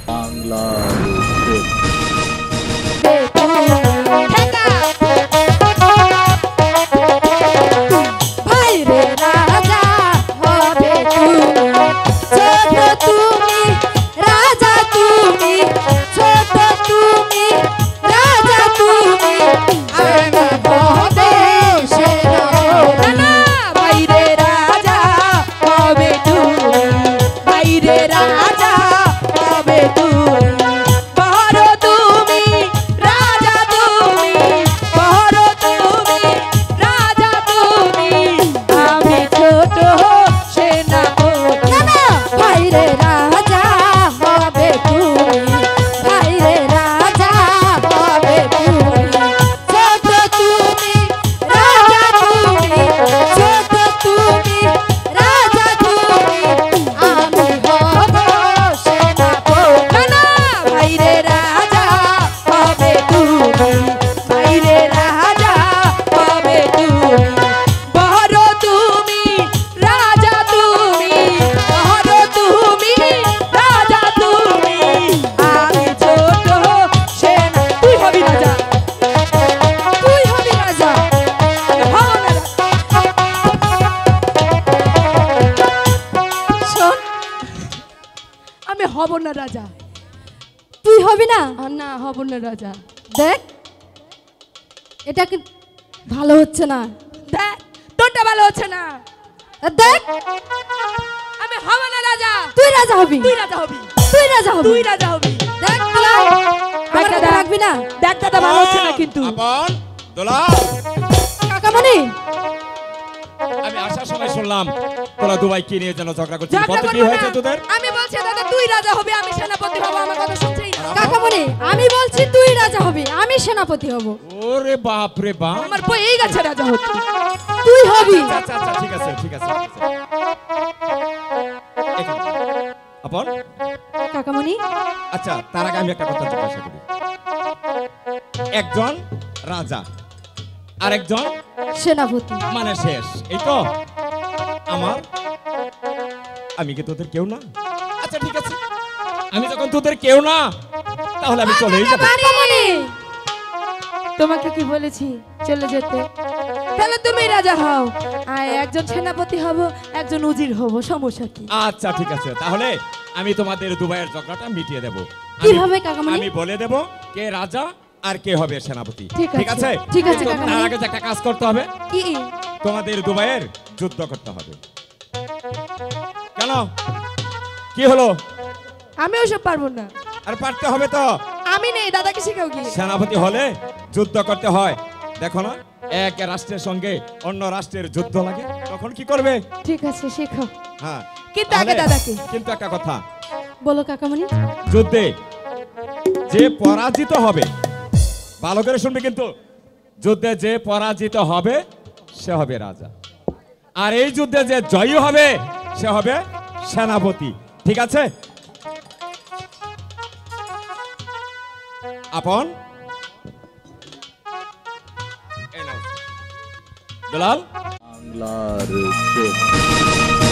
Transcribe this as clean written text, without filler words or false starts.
বাংলার উত্তর। হব না রাজা। তুই হবি না? না, হব না রাজা। দেখ এটা কি ভালো হচ্ছে না। দেখ তোরটা ভালো হচ্ছে না। দেখ আমি হব না রাজা। তুই রাজা হবি। তুই রাজা হবি। তুই রাজা হবি। তুই রাজা হবি। দেখ তোরা আমার কথা রাখবি না। দেখ দাদা ভালো হচ্ছে না কিন্তু। আপন দোলা কাকামণি, আমি আসার সময় শুনলাম তোরা দুবাই কি নিয়ে যেন ঝগড়া করছিস। ঝগড়া কত কি করবো হয়েছে না। তোদের? আমি বলছি দাদা তুই রাজা হবি, আমি সেনাপতি হব। আমার কথা শুনছেই না। কাকামণি আমি বলছি তুই রাজা হবি, আমি সেনাপতি হব। ওরে বাপ রে বাপ, আমার বই এই গাছে রাজা হচ্ছে। তুই হবি। আচ্ছা আচ্ছা ঠিক আছে ঠিক আছে ঠিক আছে। আপন কাকামণি, আচ্ছা তার আগে আমি একটা কথা জিজ্ঞাসা করি। একজন রাজা আর একজন সেনাপতি মানে শেষ, এই তো আমার। আমি কি তোদের কেউ না? আচ্ছা ঠিক আছে, আমি যখন তোদের কেউ না তাহলে আমি চলেই যাব। কাকামণি, তোমাকে কি বলেছি চলে যেতে? তাহলে তুমি রাজা হও, আর একজন সেনাপতি হব, একজন উজির হব, সমস্যা কি? আচ্ছা ঠিক আছে, তাহলে আমি তোমাদের দুবাইয়ের ঝগড়াটা মিটিয়ে দেব। কিভাবে কাকামণি? আমি বলে দেব কে রাজা আর কে হবে সেনাপতি। ঠিক ঠিক আছে ঠিক আছে কিন্তু কাকামণি। তার আগে যে একটা কাজ করতে হবে, কি? তোমাদের দুবাইয়ের যুদ্ধ করতে হবে। কেন কি হলো? আমি ওসব পারবো না। আর পারতে হবে তো। আমি নেই, দাদাকে শেখাও কি? সেনাপতি হলে যুদ্ধ করতে হয়। দেখো না, এক রাষ্ট্রের সঙ্গে অন্য রাষ্ট্রের যুদ্ধ লাগে, তখন কি করবে? ঠিক আছে শেখাও। হ্যাঁ কিন্তু আগে তাহলে- দাদাকে। কিন্তু একটা কথা, বলো কাকামণি। যুদ্ধে যে পরাজিত হবে, ভালো করে শুনবে কিন্তু, যুদ্ধে যে পরাজিত হবে সে হবে রাজা, আর এই যুদ্ধে যে জয়ী হবে সে হবে সেনাপতি। ঠিক আছে আপন? এই নাও দুলাল। বাংলার উত্তর।